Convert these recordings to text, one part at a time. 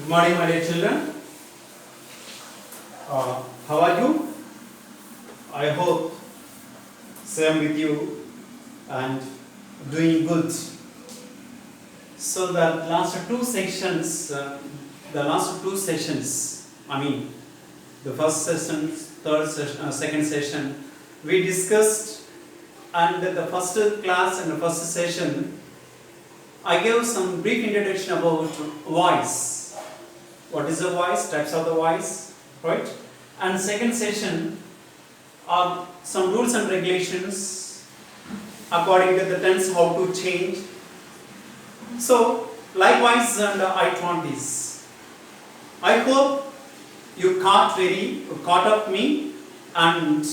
Good morning, my dear children. How are you? I hope same with you and doing good. So the last two sessions, the first session, third session, second session, we discussed, and the first class and the first session, I gave some brief introduction about voice. What is the voice? Types of the voice, right? And second session are some rules and regulations according to the tense, how to change. So likewise, and I taught this. I hope you caught up me and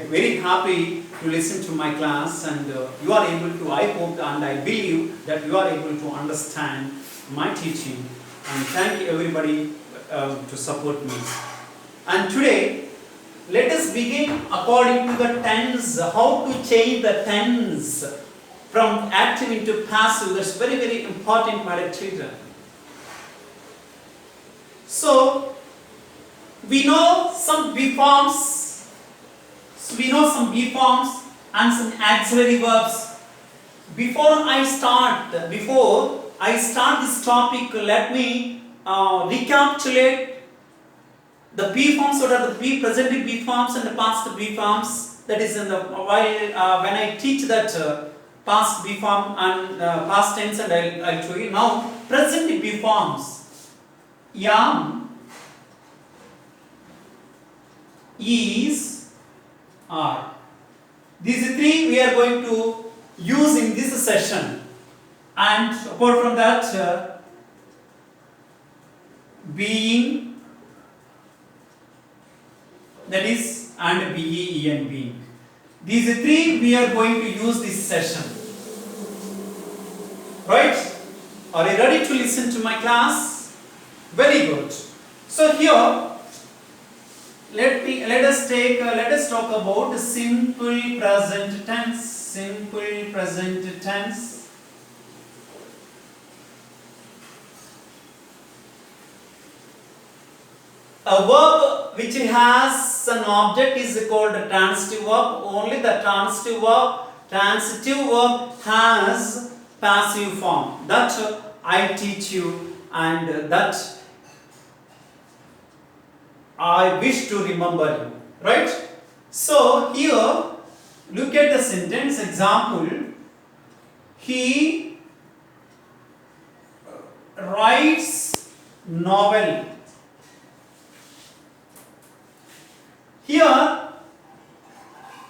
very happy to listen to my class, and you are able to, I hope and I believe that you are able to understand my teaching, and thank everybody to support me. And today let us begin according to the tense, how to change the tense from active into passive. That's very, very important, my dear children. So we know some B forms. We know some B forms and some auxiliary verbs. Before I start this topic, let me recapitulate the B forms. What are the present B forms and the past B forms? That is in the when I teach that past B form and past tense, and I'll show you now present B forms. Am, is, are. These three we are going to use in this session, and apart from that, being, that is, and BEEN, being. These three we are going to use this session. Right? Are you ready to listen to my class? Very good. So here, let us talk about simple present tense. Simple present tense. A verb which has an object is called a transitive verb. Only the transitive verb has passive form. That I teach you, and that I wish to remember you. Right? So here, look at the sentence example. He writes novel. Here,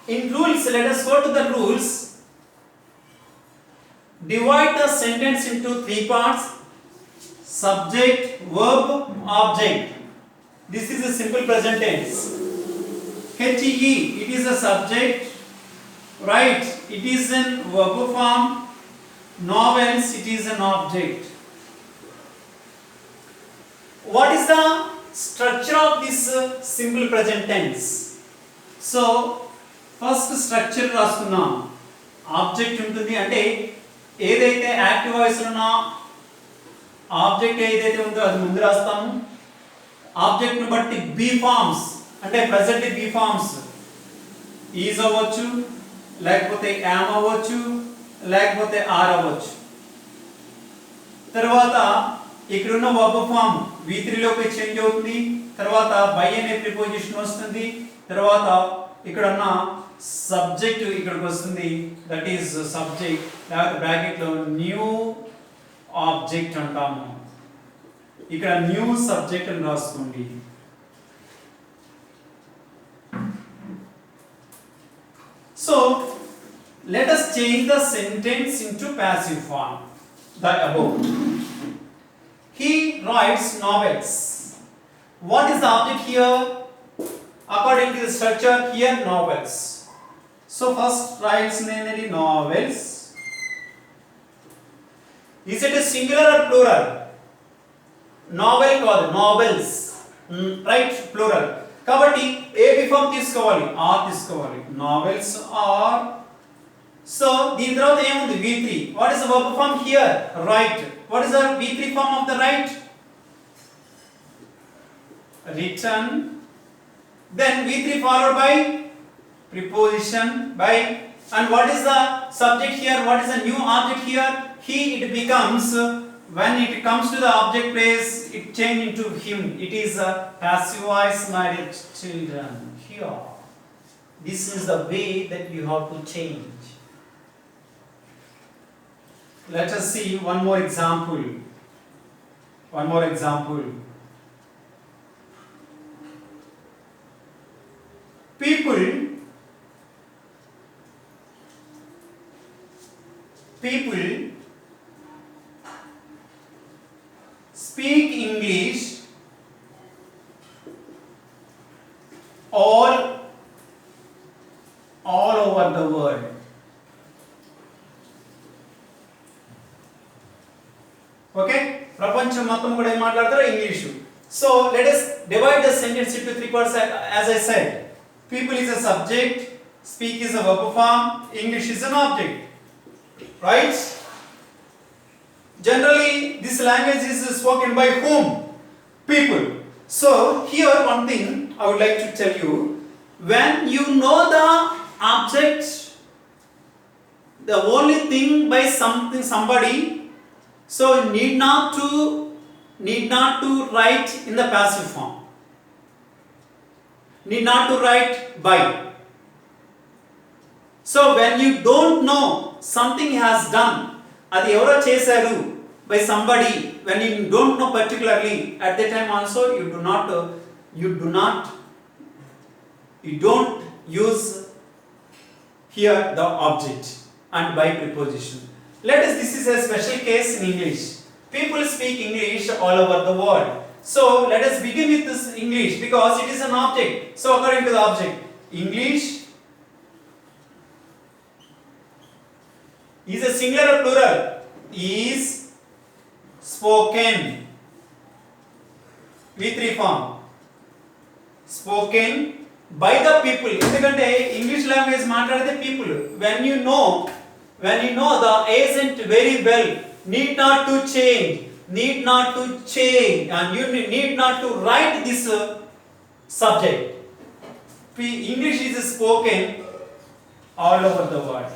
in rules, let us go to the rules. Divide the sentence into three parts: subject, verb, object. This is a simple present tense. HE, it is a subject, right? It is in verb form. Novels, it is an object. What is the structure of this simple present tense? So first structure రాసుకున్నాం. Object ఉంటుంది, అంటే ఏదైతే active voice ఉన్న object ఏదైతే ఉందో అది ముందు రాస్తాము. ఆబ్జెక్ట్ ను బట్టి బి ఫార్మ్స్, అంటే ప్రెజెంట్ బి ఫార్మ్స్ ఈజ్ అవ్వచ్చు, లేకపోతే యామ్ అవ్వచ్చు, లేకపోతే ఆర్ అవ్వచ్చు. తర్వాత ఇక్కడ ఉన్న వర్బ్ ఫామ్ V3 లోకి చేంజ్ అవుతుంది. తర్వాత బై అనే ప్రిపోజిషన్ వస్తుంది. తర్వాత ఇక్కడ ఉన్న సబ్జెక్ట్ ఇక్కడికి వస్తుంది, దట్ ఈస్ సబ్జెక్ట్, లేకపోతే బ్రాకెట్ లో న్యూ ఆబ్జెక్ట్ అంటాము. ఇక్కడ న్యూ సబ్జెక్ట్ అని రాసుకోండి. So let us change the sentence into passive form. The above. He writes novels. What is the object here? According to the structure here, novels. So first writes many novels. Is it a singular or plural? Novel కాదు, novels. Right? Plural. కాబట్టి ఏ form తీసుకోవాలి? Are తీసుకోవాలి. Novels are. So దీని తర్వాత ఏముంది? V3. What is the verb form here? Write. What is the V3 form of the right? written, then V3 followed by preposition by, and what is the subject here, what is the new object here? He, it becomes, when it comes to the object place, it change into him. It is a passive voice, my dear children. Here, this is the way that you have to change. Let us see one more example. One more example. People speak English all over the world. Okay, ప్రపంచం మొత్తం కూడా ఏం మాట్లాడతారు English. So let us divide the sentence into three parts. As I said, people is a subject, speak is a verb form, English is an object, right? Generally this language is spoken by whom? People. So here one thing I would like to tell you, when you know the object, the only thing by something, somebody, so need not to write in the passive form. Need not to write by. So when you don't know something has done, adi evaro chesaru by somebody, when you don't know particularly, at that time also you don't use here the object and by preposition. Let us, this is a special case in English. People speak English all over the world. So let us begin with this English because it is an object. So according to the object, English is a singular or plural? Is spoken. V3 form. Spoken by the people. ఎందుకంటే English language మాట్లాడితే people. When you know the agent very well, need not to change, and you need not to write this subject. English is spoken all over the world.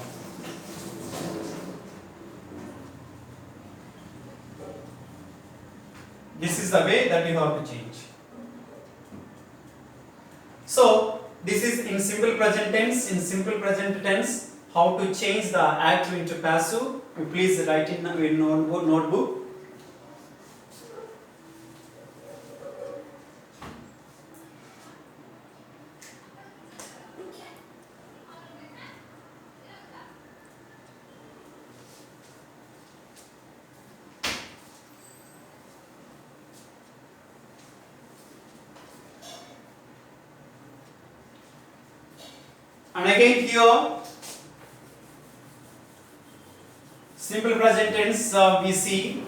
This is the way that you have to change. So this is in simple present tense. In simple present tense, how to change the active into passive, you please write in notebook. And again here, simple present tense we see.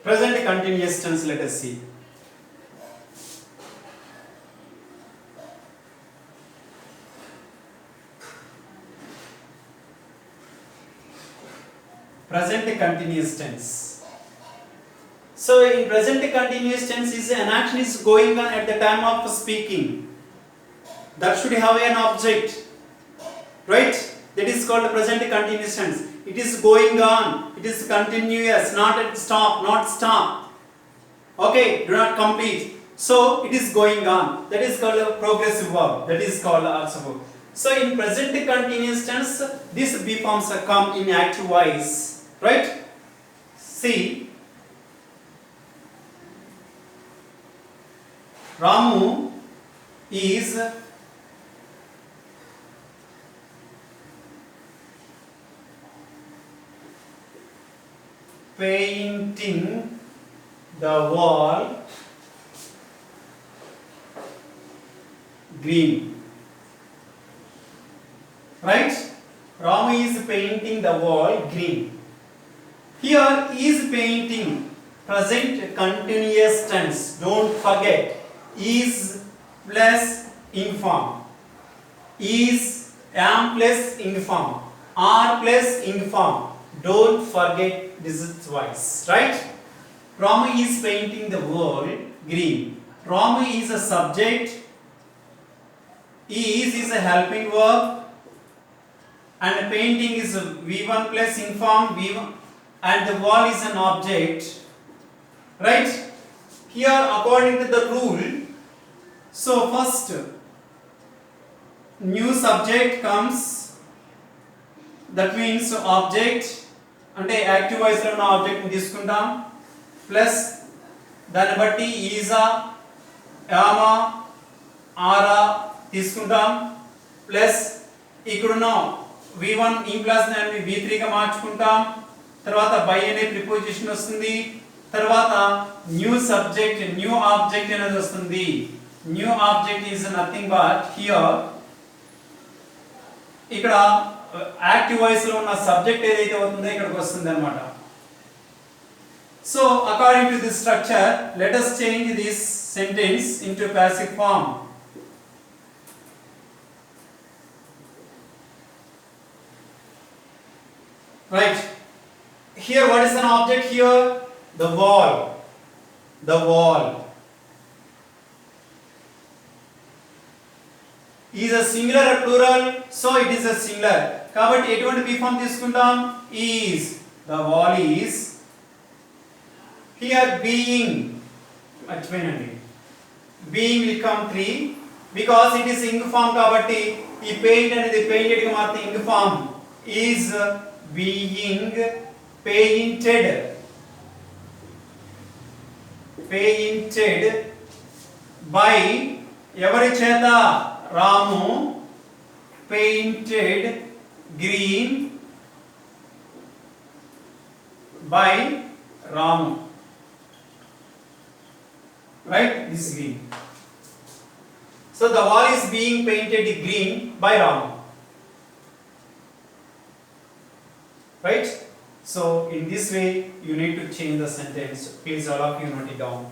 Present continuous tense, let us see. Present continuous tense. So in present continuous tense, is an action is going on at the time of speaking. That should have an object, right? That is called present continuous tense. It is going on. It is continuous, not at stop, not stop. Okay, do not complete. So it is going on. That is called a progressive verb. That is called also verb. So in present continuous tense, these B forms come in active voice, right? See, Ramu is painting the wall green. Right? Ramu is painting the wall green. Here he is painting present continuous tense. Don't forget, is plus inform, is am plus inform, are plus inform. Don't forget this is twice. Right? Ramu is painting the wall green. Ramu is a subject. Is a helping verb. And painting is V1 plus inform V1, and the wall is an object. Right? Here according to the rule, so first new subject comes, that means object అంటే active voice లో ఉన్న object ని తీసుకుంటాం, plus దాన్ని బట్టి ఈజా యామా ఆరా తీసుకుంటాం, plus ఇక్కడున్న V1 ఈ ప్లస్ ని V3 గా మార్చుకుంటాం, తర్వాత బై అనే ప్రిపోజిషన్ వస్తుంది, తర్వాత న్యూ సబ్జెక్ట్ న్యూ ఆబ్జెక్ట్ అనేది వస్తుంది. New object is nothing but here ఇక్కడ యాక్టివ్ వాయిస్ లో ఉన్న సబ్జెక్ట్ ఏదైతే అవుతుందో ఇక్కడికి వస్తుంది అన్నమాట. So according to this structure let us change this sentence into passive form. Right? Here what is an object here? The wall. The wall is a singular or plural, so it is a singular. కాబట్టి ఎటువంటి B form తీసుకుంటాం? is. The wall is. Here being, మర్చిపోయినండి, being will come 3 because it is ing form కాబట్టి ఈ paint అనేది painted గా మారితే ing form is being painted. Painted by ఎవరి చేత? రాము. Painted green by Ramu. Right? This is green. So the wall is being painted green by Ramu. Right? So in this way you need to change the sentence. Please all of you note it down.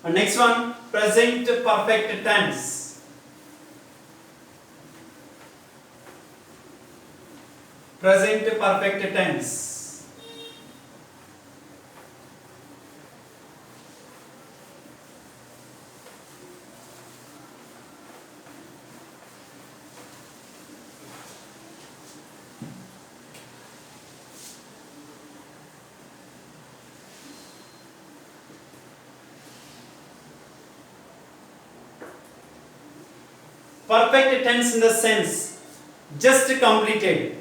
And next one, present perfect tense. Present perfect tense. Perfect tense in the sense just completed,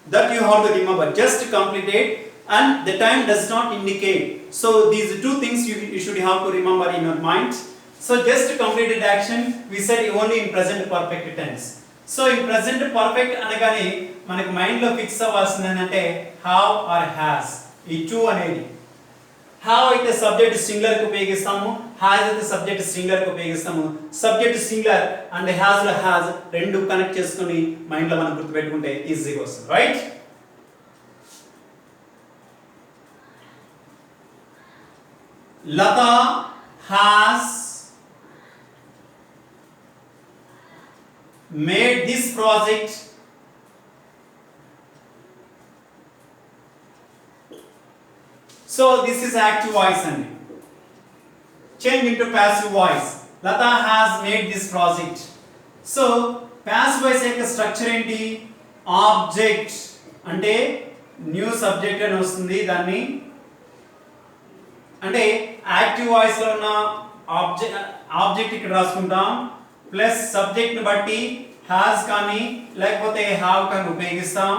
that you have to remember, just completed, and the time does not indicate. So these two things you should have to remember in your mind. So just completed action we said only in present perfect tense. So in present perfect అనగానే మనకు mind లో fix అవ్వాల్సింది ఏంటంటే have or has. ఈ two అనేది have అయితే subject singular కు ఉపయోగిస్తాము, has అయితే సబ్జెక్ట్ సింగులర్ కు ఉపయోగిస్తాము. సబ్జెక్ట్ సింగులర్ అండ్ has లో has రెండు కనెక్ట్ చేసుకొని మైండ్ లో మనం గుర్తుపెట్టుకుంటే ఈజీగా వస్తుంది. Right? Lata has made this project so this is active voice and change into passive voice. Lata has made this project. So passive voice యొక్క structure ఏంటి? ఆబ్జెక్ట్ అంటే న్యూ సబ్జెక్ట్ అని వస్తుంది, దాన్ని అంటే యాక్టివ్ వాయిస్ లో ఉన్న ఆబ్జెక్ట్ ఇక్కడ రాసుకుంటాం, ప్లస్ సబ్జెక్ట్ ని బట్టి హ్యాస్ కానీ లేకపోతే హ్యావ్ కానీ ఉపయోగిస్తాం,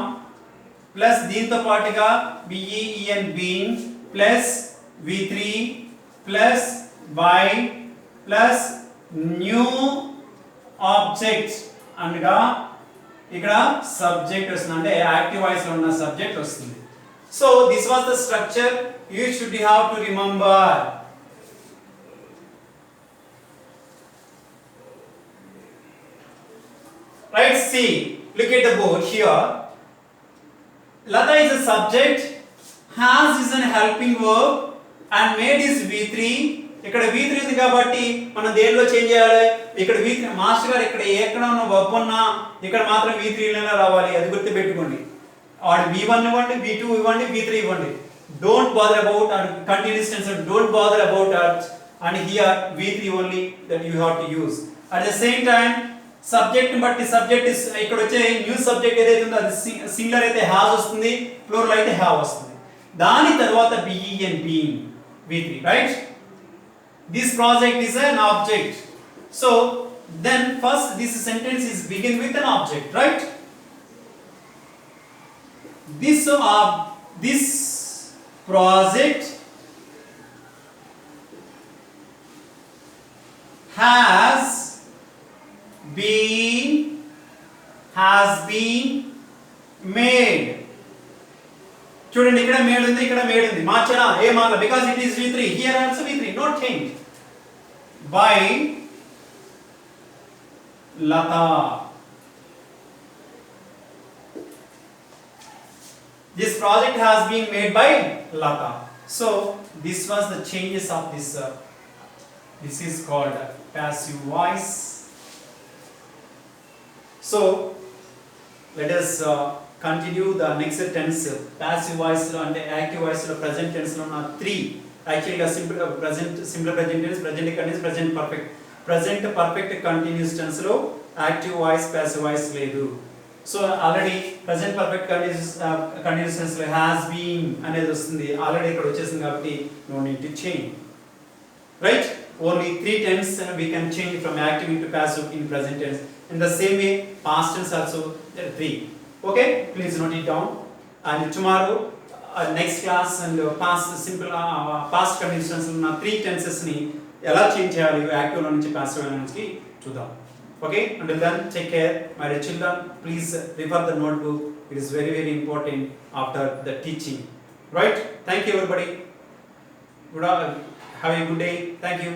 ప్లస్ దీంతో పాటుగా BEN being plus V3 plus y plus new object అనగా ఇక్కడ సబ్జెక్ట్ వస్తుంది అంటే యాక్టివ్ వాయిస్ లో ఉన్న సబ్జెక్ట్ వస్తుంది. So this was the structure you should have to remember. Right, see, look at the board here. Lata is a subject, has is an helping verb and made is V3. ఇక్కడ V3 ఉంది కాబట్టి మనం దేనిలో change చేయాలి? ఇక్కడ V3 master గారు ఇక్కడ ఎక్కడ ఉన్న verb ఉన్నా ఇక్కడ మాత్రం V3 లోనే రావాలి, అది గుర్తు పెట్టుకోండి. ఆర్ V1 ఇవ్వండి, V2 ఇవ్వండి, V3 ఇవ్వండి. Don't bother about and continuous tense, don't bother about that, and here V3 only that you have to use. At the same time subject బట్టి సబ్జెక్ట్ ఇక్కడ వచ్చే న్యూ సబ్జెక్ట్ ఏదైతే ఉందో అది singular అయితే హ్యావ్ వస్తుంది, ప్లూరల్ అయితే హ్యావ్ వస్తుంది. దాని తర్వాత be and being V3, right? This project is an object. So then first this sentence is begin with an object, right? This project has been made. చూడండి ఇక్కడ మేడ్ ఉంది, ఇక్కడ మేడ్ ఉంది, మార్చనా? ఏ మార్ల? Because it is V3, here also V3, note change. Bye Latha. This project has been made by Lata. So this was the changes of this. This is called passive voice. So let us continue the next tense. Passive voice lo ante active voice lo present tense lo na 3. Actually simple present, simple present tense, present continuous, present perfect. Present perfect continuous tense lo active voice passive voice ledu. So already present perfect continuous tense lo has been అనేది వస్తుంది, already ఇక్కడ వచ్చేసింది కాబట్టి no need to change, right? Only 3 tense we can change from active into passive in present tense. In the same way past tense also there are 3. Okay, please note it down. And tomorrow next class and past simple past continuous tense ఉన్న 3 tenses ని ఎలా change చేయాలి active లో నుంచి passive నుంచి చూద్దాం. Okay, until then take care my dear children. Please refer the notebook, it is very very important after the teaching, right? Thank you everybody. Have a good day. Thank you.